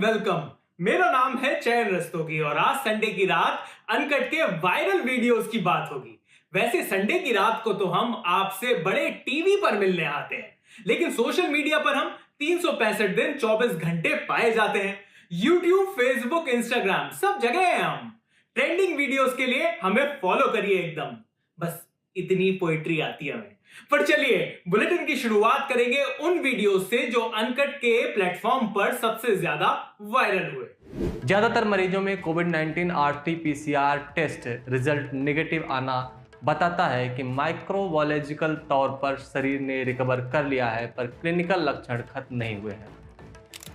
Welcome. मेरा नाम है चयन रस्तोगी और आज संडे की रात अनकट के वायरल वीडियोस की बात होगी। वैसे संडे की रात को तो हम आपसे बड़े टीवी पर मिलने आते हैं, लेकिन सोशल मीडिया पर हम 365 दिन 24 घंटे पाए जाते हैं। यूट्यूब, फेसबुक, इंस्टाग्राम सब जगह हैं हम। ट्रेंडिंग वीडियोस के लिए हमें फॉलो करिए एकदम। बस इतनी पोइट्री आती है हमें। पर चलिए बुलेटिन की शुरुआत करेंगे उन वीडियोस से जो अनकट के प्लेटफॉर्म पर सबसे ज्यादा वायरल हुए। ज्यादातर मरीजों में कोविड-19 RT-PCR टेस्ट रिजल्ट नेगेटिव आना बताता है कि माइक्रोबायोलॉजिकल तौर पर शरीर ने रिकवर कर लिया है, पर क्लिनिकल लक्षण खत्म नहीं हुए हैं।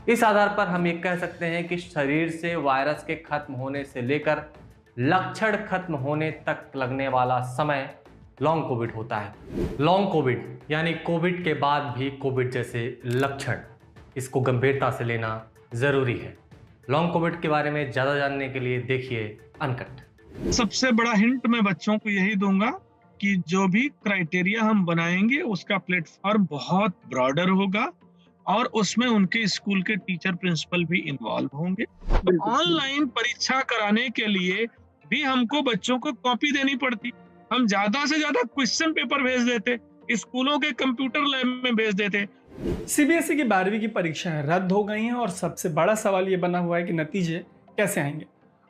इस आधार पर हम ये कह सकते हैं कि शरीर से वायरस के खत्म होने से लेकर लक्षण खत्म होने तक लगने वाला समय लॉन्ग कोविड होता है। लॉन्ग कोविड यानी कोविड के बाद भी कोविड जैसे लक्षण, इसको गंभीरता से लेना जरूरी है। लॉन्ग कोविड के बारे में ज्यादा जानने के लिए देखिए अनकट। सबसे बड़ा हिंट मैं बच्चों को यही दूंगा कि जो भी क्राइटेरिया हम बनाएंगे उसका प्लेटफॉर्म बहुत ब्रॉडर होगा और उसमें उनके स्कूल के टीचर, प्रिंसिपल भी इन्वॉल्व होंगे। तो ऑनलाइन परीक्षा कराने के लिए भी हमको बच्चों को कॉपी देनी पड़ती। हम ज्यादा से ज्यादा क्वेश्चन पेपर भेज देते, स्कूलों के कंप्यूटर लैब में भेज देते। सीबीएसई की 12वीं की परीक्षाएं रद्द हो गई हैं और सबसे बड़ा सवाल ये बना हुआ है कि नतीजे कैसे आएंगे।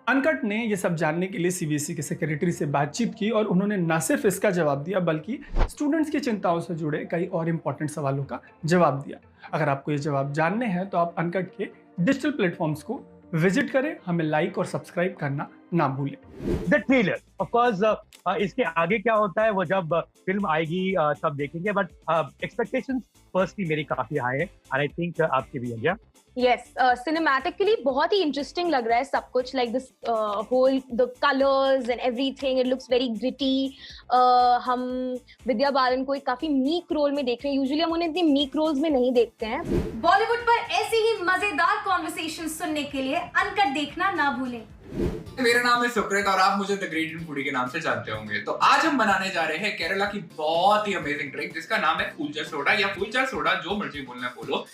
अनकट ने ये सब जानने के लिए सीबीएसई के सेक्रेटरी से बातचीत की और उन्होंने न सिर्फ इसका जवाब दिया बल्कि स्टूडेंट्स की चिंताओं से जुड़े कई और इंपॉर्टेंट सवालों का जवाब दिया। अगर आपको ये जवाब जानने हैं तो आप अनकट के डिजिटल प्लेटफॉर्म्स को विजिट करें। हमें लाइक और सब्सक्राइब करना ना भूलें। द ट्रेलर ऑफ कोर्स, इसके आगे क्या होता है वो जब फिल्म आएगी तब देखेंगे, बट एक्सपेक्टेशंस फर्स्टली मेरी काफी हाई है एंड आई थिंक आपकी भी है। यस, सिनेमैटिकली बहुत ही इंटरेस्टिंग लग रहा है सब कुछ। Like this whole the colours and everything, it looks very gritty. हम विद्या बालन को एक काफी मीक रोल में देख रहे हैं। यूजुअली हम उन्हें इतने मीक रोल्स में नहीं देखते हैं। बॉलीवुड पर ऐसी ही मजेदार कॉन्वर्सेशन सुनने के लिए अनकट देखना ना भूलें। मेरा नाम है सुकृत और आप मुझे द ग्रेट इंडियन फूडी के नाम से जानते होंगे। तो आज हम बनाने जा रहे हैं केरला की बहुत ही अमेजिंग ड्रिंक जिसका नाम है फूलचर सोडा या फूलचर सोडा, जो मर्जी बोलना बोलो।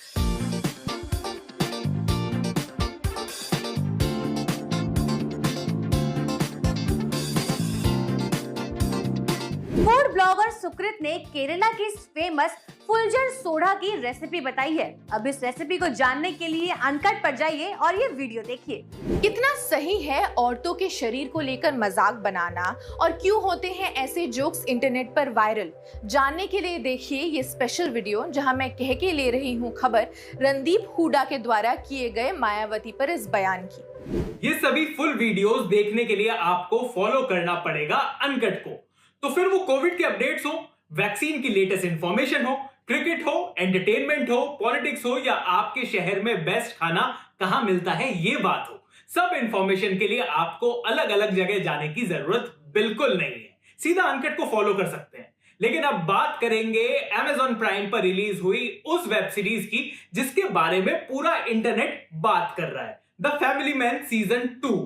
फूड ब्लॉगर सुकृत ने केरला की फेमस फुलजर सोडा की रेसिपी बताई है। अब इस रेसिपी को जानने के लिए अनकट पर जाइए और ये वीडियो देखिए। कितना सही है औरतों के शरीर को लेकर मजाक बनाना और क्यों होते हैं ऐसे जोक्स इंटरनेट पर वायरल, जानने के लिए देखिए ये स्पेशल वीडियो जहां मैं कह के ले रही हूं खबर रणदीप हुडा के द्वारा किए गए मायावती पर इस बयान की। ये सभी फुल वीडियोस देखने के लिए आपको फॉलो करना पड़ेगा अनकट को। तो फिर वो कोविड के अपडेट्स हो, वैक्सीन की लेटेस्ट इंफॉर्मेशन हो, क्रिकेट हो, एंटरटेनमेंट हो, पॉलिटिक्स हो या आपके शहर में बेस्ट खाना कहां मिलता है ये बात हो, सब इंफॉर्मेशन के लिए आपको अलग अलग जगह जाने की जरूरत बिल्कुल नहीं है। सीधा अनकट को फॉलो कर सकते हैं। लेकिन अब बात करेंगे Amazon प्राइम पर रिलीज हुई उस वेब सीरीज की जिसके बारे में पूरा इंटरनेट बात कर रहा है, द फैमिली मैन सीजन 2।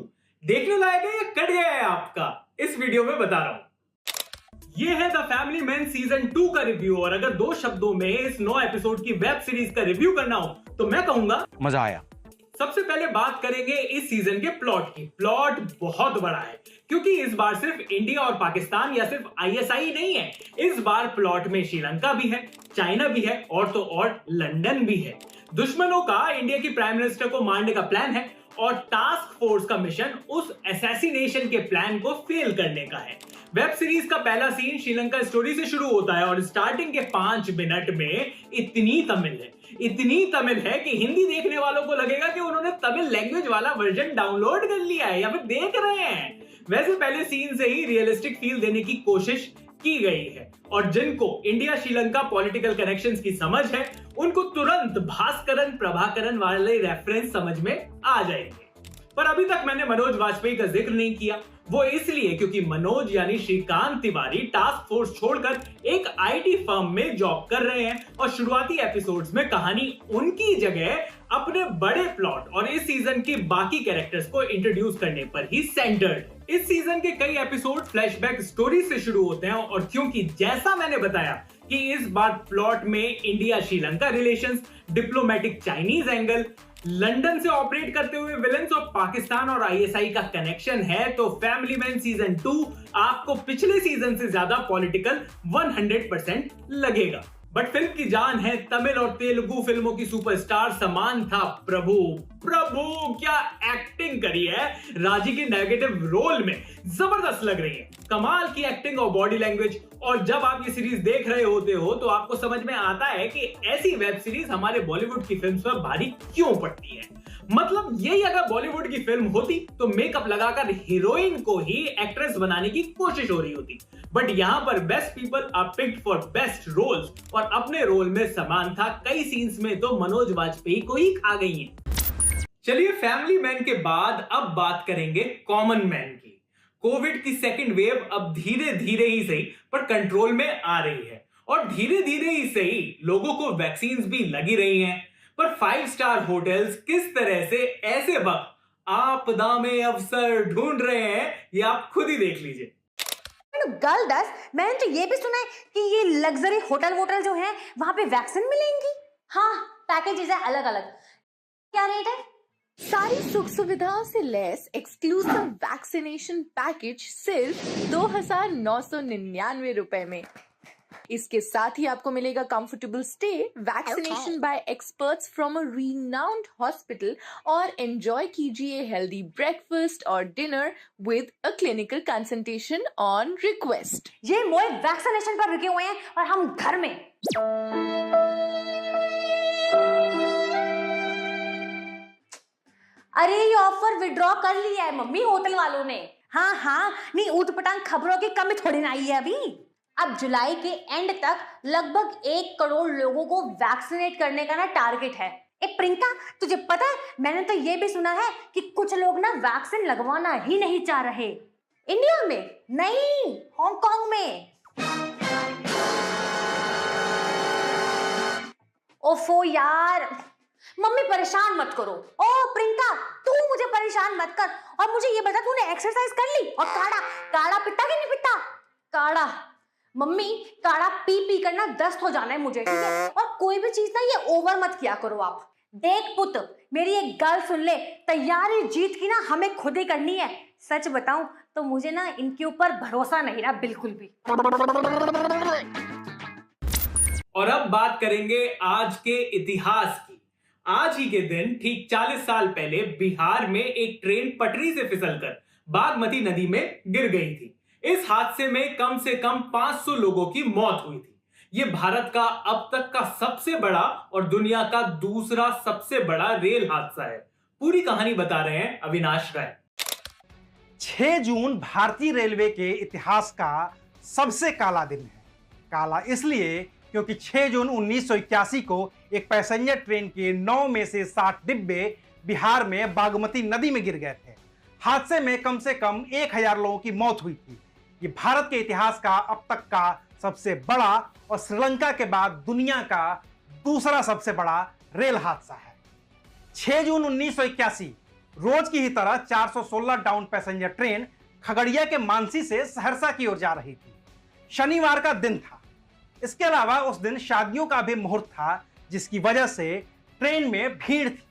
देखने लायक है या कट गया है आपका? इस वीडियो में बता रहा हूं। ये है द फैमिली मैन सीजन 2 का रिव्यू और अगर 2 शब्दों में इस 9 एपिसोड की वेब सीरीज का रिव्यू करना हो तो मैं कहूंगा मजा आया। सबसे पहले बात करेंगे इस सीजन के प्लॉट की। प्लॉट बहुत बड़ा है क्योंकि इस बार सिर्फ इंडिया और पाकिस्तान या सिर्फ ISI नहीं है। इस बार प्लॉट में श्रीलंका भी है, चाइना भी है और तो और लंदन भी है। दुश्मनों का इंडिया की प्राइम मिनिस्टर को मारने का प्लान है और टास्क फोर्स का मिशन उस असैसिनेशन के प्लान को फेल करने का है। वेब सीरीज का पहला सीन श्रीलंका स्टोरी से शुरू होता है और स्टार्टिंग के 5 मिनट में इतनी तमिल है कि हिंदी देखने वालों को लगेगा कि उन्होंने तमिल लैंग्वेज वाला वर्जन डाउनलोड कर लिया है या फिर देख रहे हैं। वैसे पहले सीन से ही रियलिस्टिक फील देने की कोशिश की गई है और जिनको इंडिया श्रीलंका पॉलिटिकल कनेक्शंस की समझ है उनको तुरंत भास्करन प्रभाकरन वाले रेफरेंस समझ में आ जाएंगे। पर अभी तक मैंने मनोज वाजपेयी का जिक्र नहीं किया। वो इसलिए क्योंकि मनोज यानी श्रीकांत तिवारी टास्क फोर्स छोड़कर एक IT फर्म में जॉब कर रहे हैं और शुरुआती एपिसोड्स में कहानी उनकी जगह अपने बड़े प्लॉट और इस सीजन के बाकी कैरेक्टर्स को इंट्रोड्यूस करने पर ही सेंटर्ड। इस सीजन के कई एपिसोड फ्लैशबैक स्टोरी से शुरू होते हैं और क्योंकि जैसा मैंने बताया कि इस बार प्लॉट में India Sri Lanka relations, diplomatic Chinese angle, London से ऑपरेट करते हुए विलन्स और पाकिस्तान और आईएसआई का कनेक्शन है, तो फैमिली मैन सीजन 2 आपको पिछले सीजन से ज्यादा पॉलिटिकल 100% लगेगा। बट फिल्म की जान है तमिल और तेलुगु फिल्मों की सुपरस्टार समांथा प्रभु। प्रभु क्या एक्टिंग करी है, राजी के नेगेटिव रोल में जबरदस्त लग रही है। कमाल की एक्टिंग और बॉडी लैंग्वेज। और जब आप ये सीरीज देख रहे होते हो तो आपको समझ में आता है कि ऐसी वेब सीरीज हमारे बॉलीवुड की फिल्म्स पर भारी क्यों पड़ती है। मतलब यही अगर बॉलीवुड की फिल्म होती तो मेकअप लगाकर हीरोइन को ही एक्ट्रेस बनाने की कोशिश हो रही होती, बट यहाँ पर best people are picked for best roles, और अपने रोल में समांथा कई सीन्स में तो मनोज वाजपेयी को ही खा गई हैं। चलिए फैमिली मैन के बाद अब बात करेंगे कॉमन मैन की। कोविड की सेकंड वेव अब धीरे धीरे ही सही पर कंट्रोल में आ रही है, और धीरे धीरे ही सही लोगों को वैक्सीन भी लगी रही हैं। पर 5 स्टार होटल्स किस तरह से ऐसे वक्त आपदा में अवसर ढूंढ रहे हैं, ये आप खुद ही देख लीजिए। गर्ल दस, मैंने तो ये भी सुना है कि ये लग्जरी होटल जो हैं वहां पे वैक्सीन मिलेंगी। हाँ, पैकेजेस है अलग अलग। क्या रेट है? सारी सुख सुविधाओं से लेस एक्सक्लूसिव वैक्सीनेशन पैकेज सिर्फ 2,999 रुपए में। इसके साथ ही आपको मिलेगा comfortable stay, vaccination bye experts from a renowned hospital, और एंजॉय कीजिए हेल्दी ब्रेकफास्ट और dinner with a clinical consultation on request. ये मोए वैक्सीनेशन पर रुके हुए हैं और हम घर में। अरे ये ऑफर विड्रॉ कर लिया है मम्मी होटल वालों ने। हाँ, नहीं ऊटपटांग खबरों की कमी थोड़ी ना आई है अभी। अब जुलाई के एंड तक लगभग 1 करोड़ लोगों को वैक्सीनेट करने का ना टारगेट है। प्रियंका, तुझे पता है मैंने तो ये भी सुना है कि कुछ लोग ना वैक्सीन लगवाना ही नहीं चाह रहे। इंडिया में नहीं, हांगकांग में। ओफो यार, मम्मी परेशान मत करो। ओ प्रियंका, तू मुझे परेशान मत कर। और मुझे ये बता, तूने एक्सरसाइज कर ली? और काढ़ा पीता कि नहीं पीता? काढ़ा मम्मी, काढ़ा पी कर ना दस्त हो जाना है मुझे, ठीक है? और कोई भी चीज ना ये ओवर मत किया करो आप। देख पुत, मेरी एक गल सुन ले, तैयारी जीत की ना हमें खुद ही करनी है। सच बताऊं तो मुझे ना इनके ऊपर भरोसा नहीं रहा बिल्कुल भी। और अब बात करेंगे आज के इतिहास की। आज ही के दिन ठीक 40 साल पहले बिहार में एक ट्रेन पटरी से फिसलकर बागमती नदी में गिर गई थी। इस हादसे में कम से कम 500 लोगों की मौत हुई थी। यह भारत का अब तक का सबसे बड़ा और दुनिया का दूसरा सबसे बड़ा रेल हादसा है। पूरी कहानी बता रहे हैं अविनाश राय। 6 जून भारतीय रेलवे के इतिहास का सबसे काला दिन है। काला इसलिए क्योंकि 6 जून 1981 को एक पैसेंजर ट्रेन के 9 में से 60 डिब्बे बिहार में बागमती नदी में गिर गए थे। हादसे में कम से कम 1000 लोगों की मौत हुई थी। ये भारत के इतिहास का अब तक का सबसे बड़ा और श्रीलंका के बाद दुनिया का दूसरा सबसे बड़ा रेल हादसा है। 6 जून 1981 रोज की ही तरह 416 डाउन पैसेंजर ट्रेन खगड़िया के मानसी से सहरसा की ओर जा रही थी। शनिवार का दिन था। इसके अलावा उस दिन शादियों का भी मुहूर्त था, जिसकी वजह से ट्रेन में भीड़ थी।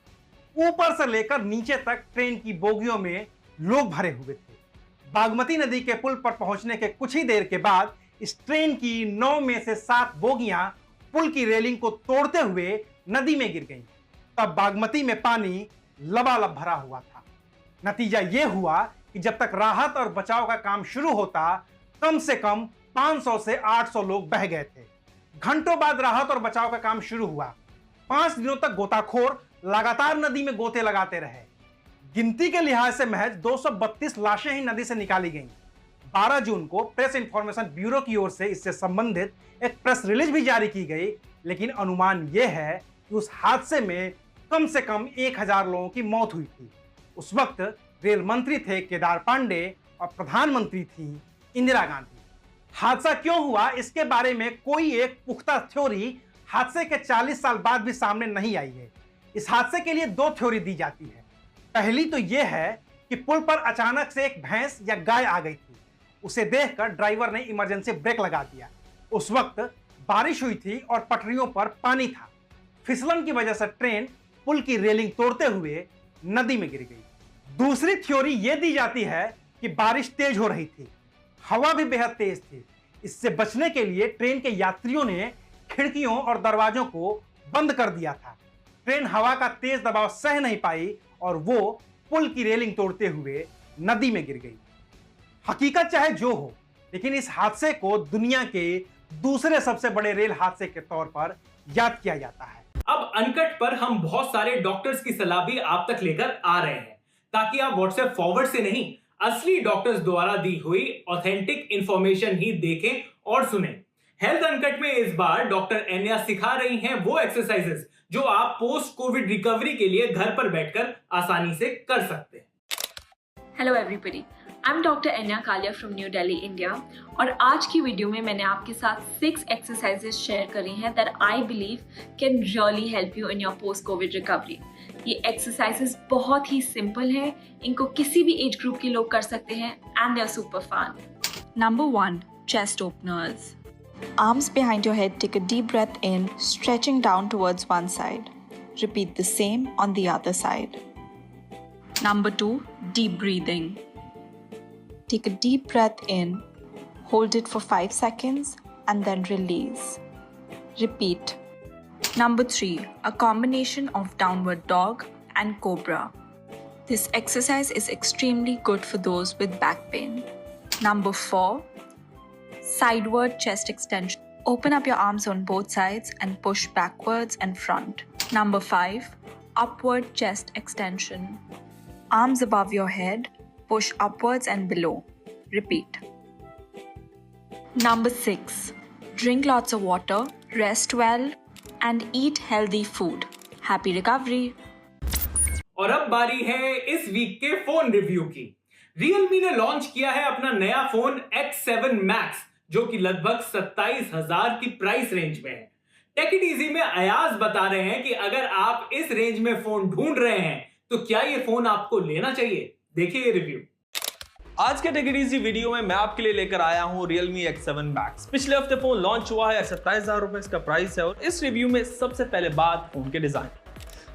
ऊपर से लेकर नीचे तक ट्रेन की बोगियों में लोग भरे हुए थे। बागमती नदी के पुल पर पहुंचने के कुछ ही देर के बाद इस ट्रेन की 9 में से 7 बोगियां पुल की रेलिंग को तोड़ते हुए नदी में गिर गईं। तब बागमती में पानी लबालब भरा हुआ था। नतीजा यह हुआ कि जब तक राहत और बचाव का काम शुरू होता, कम से कम 500 से 800 लोग बह गए थे। घंटों बाद राहत और बचाव का काम शुरू हुआ। 5 दिनों तक गोताखोर लगातार नदी में गोते लगाते रहे। गिनती के लिहाज से महज 232 लाशें ही नदी से निकाली गईं। 12 जून को प्रेस इंफॉर्मेशन ब्यूरो की ओर से इससे संबंधित एक प्रेस रिलीज भी जारी की गई, लेकिन अनुमान यह है कि उस हादसे में कम से कम 1000 लोगों की मौत हुई थी। उस वक्त रेल मंत्री थे केदार पांडे और प्रधानमंत्री थी इंदिरा गांधी। हादसा क्यों हुआ, इसके बारे में कोई एक पुख्ता थ्योरी हादसे के 40 साल बाद भी सामने नहीं आई है। इस हादसे के लिए 2 थ्योरी दी जाती है। पहली तो यह है कि पुल पर अचानक से एक भैंस या गाय आ गई थी। उसे देखकर ड्राइवर ने इमरजेंसी ब्रेक लगा दिया। उस वक्त बारिश हुई थी और पटरियों पर पानी था। फिसलन की वजह से ट्रेन पुल की रेलिंग तोड़ते हुए नदी में गिर गई। दूसरी थ्योरी यह दी जाती है कि बारिश तेज हो रही थी, हवा भी बेहद तेज थी। इससे बचने के लिए ट्रेन के यात्रियों ने खिड़कियों और दरवाजों को बंद कर दिया था। ट्रेन हवा का तेज दबाव सह नहीं पाई और वो पुल की रेलिंग तोड़ते हुए नदी में गिर गई। हकीकत चाहे जो हो, लेकिन इस हादसे को दुनिया के दूसरे सबसे बड़े रेल हादसे के तौर पर याद किया जाता है। अब अनकट पर हम बहुत सारे डॉक्टर्स की सलाह भी आप तक लेकर आ रहे हैं, ताकि आप व्हाट्सएप फॉरवर्ड से नहीं, असली डॉक्टर्स द्वारा दी हुई ऑथेंटिक इंफॉर्मेशन ही देखें और सुनें। हेल्थ अनकट में इस बार डॉक्टर एन्या सिखा रही हैं वो एक्सरसाइजेस जो आप पोस्ट कोविड रिकवरी के लिए घर पर बैठकर आसानी से कर सकते हैं। Hello everybody, I am doctor Anya Kalia from New Delhi, India. और आज की वीडियो में मैंने आपके साथ 6 एक्सरसाइजेस शेयर करी हैं that I believe can really help you in your post Covid recovery. ये एक्सरसाइजेस बहुत ही सिंपल है, इनको किसी भी एज ग्रुप के लोग कर सकते हैं and they are super fun. Number 1, chest openers. Arms behind your head, take a deep breath in, stretching down towards one side. Repeat the same on the other side. Number 2, deep breathing. Take a deep breath in, hold it for 5 seconds, and then release. Repeat. Number 3, a combination of downward dog and cobra. This exercise is extremely good for those with back pain. Number 4, sideward chest extension. Open up your arms on both sides and push backwards and front. Number 5, upward chest extension. Arms above your head, push upwards and below. Repeat. Number 6, drink lots of water, rest well, and eat healthy food. Happy recovery! और अब बारी है इस week के phone review की। Realme ने launch किया है अपना नया फोन X7 Max, जो कि लगभग 27,000 की प्राइस रेंज में है। टेक इट इजी में अयाज बता रहे हैं कि अगर आप इस रेंज में फोन ढूंढ रहे हैं तो क्या ये फोन आपको लेना चाहिए। देखिए ये रिव्यू। आज के टेक इट इजी वीडियो में मैं आपके लिए लेकर आया हूं Realme X7 Max। पिछले हफ्ते फोन लॉन्च हुआ है, 27,000 रुपए इसका प्राइस है। और इस रिव्यू में सबसे पहले बात फोन के डिजाइन।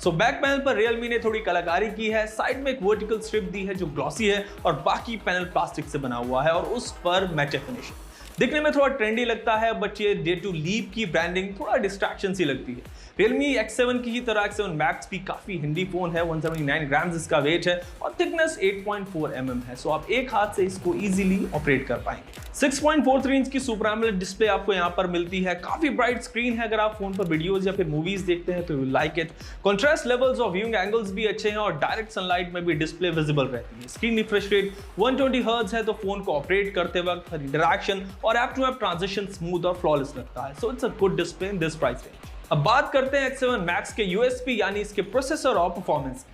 बैक पैनल पर Realme ने थोड़ी कलाकारी की है। साइड में एक वर्टिकल स्ट्रिप दी है जो ग्लॉसी है और बाकी पैनल प्लास्टिक से बना हुआ है और उस पर मैटे फिनिश। दिखने में थोड़ा ट्रेंडी लगता है, बट ये डे टू लीव की ब्रांडिंग थोड़ा डिस्ट्रैक्शन सी लगती है। Realme X7 की ही तरह X7 Max भी काफी हैंडी फोन है। 179 ग्राम्स इसका वेट है और थिकनेस 8.4 mm है, सो आप एक हाथ से इसको इजीली ऑपरेट कर पाएंगे। 6.43 इंच की सुपर एमोलेड डिस्प्ले आपको यहाँ पर मिलती है। काफी ब्राइट स्क्रीन है, अगर आप फोन पर वीडियोज या फिर मूवीज देखते हैं तो you like it. Contrast levels और व्यूइंग एंगल्स भी अच्छे हैं और डायरेक्ट सनलाइट में भी डिस्प्ले विजिबल रहती है। स्क्रीन रिफ्रेश रेट 120 हर्ट्ज है, तो फोन को ऑपरेट करते वक्त हर इंटरैक्शन और app to app transition smooth और फ्लॉलेस लगता है। So it's a good display in this price range. अब बात करते हैं X7 Max के USP यानी इसके प्रोसेसर और परफॉर्मेंस।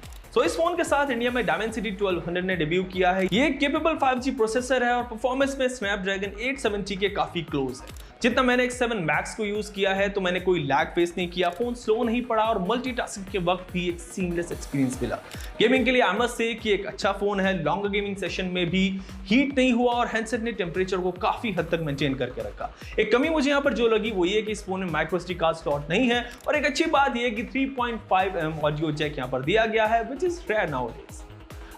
इस फोन के साथ इंडिया में Dimensity 1200 ने डेब्यू किया है। ये केपेबल 5G प्रोसेसर है और परफॉर्मेंस में Snapdragon 870 के काफी क्लोज है। जितना मैंने X7 Max को यूज किया है तो मैंने कोई लैग फेस नहीं किया, फोन स्लो नहीं पड़ा और मल्टीटास्किंग के वक्त भी एक सीमलेस एक्सपीरियंस मिला। गेमिंग के लिए आई मस्ट से कि एक अच्छा फोन है। लॉन्गर गेमिंग सेशन में भी हीट नहीं हुआ और हैंडसेट ने टेम्परेचर को काफी हद तक मेंटेन करके रखा। एक कमी मुझे यहाँ पर जो लगी वो ये कि इस फोन में माइक्रो SD कार्ड स्लॉट नहीं है और एक अच्छी बात यह कि 3.5 mm ऑडियो जैक यहाँ पर दिया गया है, विच इज रेयर नाउअडेज।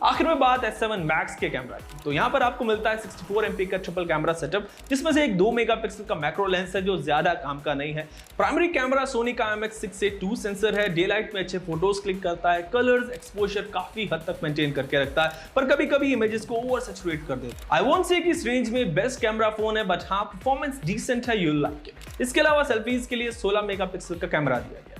आखिर में बात S7 Max के कैमरा की, तो यहाँ पर आपको मिलता है 64 MP का ट्रिपल कैमरा सेटअप, जिसमें से एक 2 मेगापिक्सल का मैक्रो लेंस है जो ज्यादा काम का नहीं है। प्राइमरी कैमरा सोनी का IMX682 सेंसर है, डे लाइट में अच्छे फोटोज क्लिक करता है, कलर्स एक्सपोजर काफी हद तक मेंटेन करके रखता है, पर कभी कभी इमेजेस को ओवर सैचुरेट कर देता है। आई वोंट से कि इस रेंज में बेस्ट कैमरा फोन है, बट हाँ परफॉर्मेंस डिसेंट है, यू लाइक इट। इसके अलावा सेल्फीज के लिए 16 मेगापिक्सल का कैमरा दिया गया।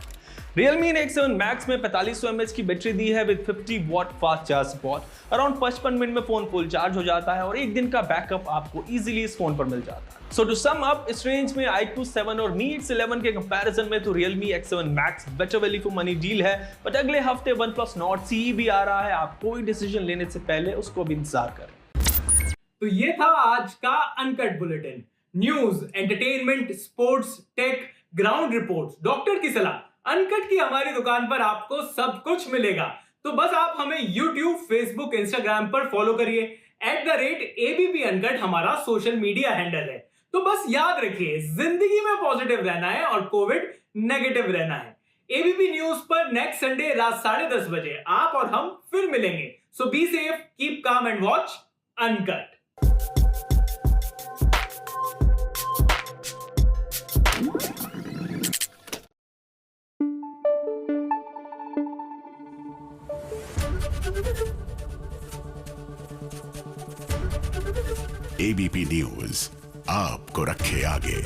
Realme ने X7 Max में 4500 mAh की बैटरी दी है with 50 watt fast charge support. Around 55 minute में फोन फुल चार्ज हो जाता है और एक दिन का बैकअप आपको इजीली इस फोन पर मिल जाता है। सो टू सम अप, इस रेंज में iQOO 7 और Mi X 11 के कंपैरिजन में तो Realme X7 Max better value for money deal है, बट अगले हफ्ते OnePlus Nord CE भी आ रहा है। आप कोई डिसीजन लेने से पहले उसको भी इंतजार करें। तो ये था आज का uncut bulletin. News, entertainment, sports, tech, ground reports, doctor की सलाह, अनकट की हमारी दुकान पर आपको सब कुछ मिलेगा। तो बस आप हमें YouTube, Facebook, Instagram पर फॉलो करिए। @ABP अनकट हमारा सोशल मीडिया हैंडल है। तो बस याद रखिए, जिंदगी में पॉजिटिव रहना है और कोविड नेगेटिव रहना है। एबीपी न्यूज पर नेक्स्ट संडे रात 10:30 बजे आप और हम फिर मिलेंगे। So be safe, keep calm and watch uncut. ABP news आपको रखे आगे।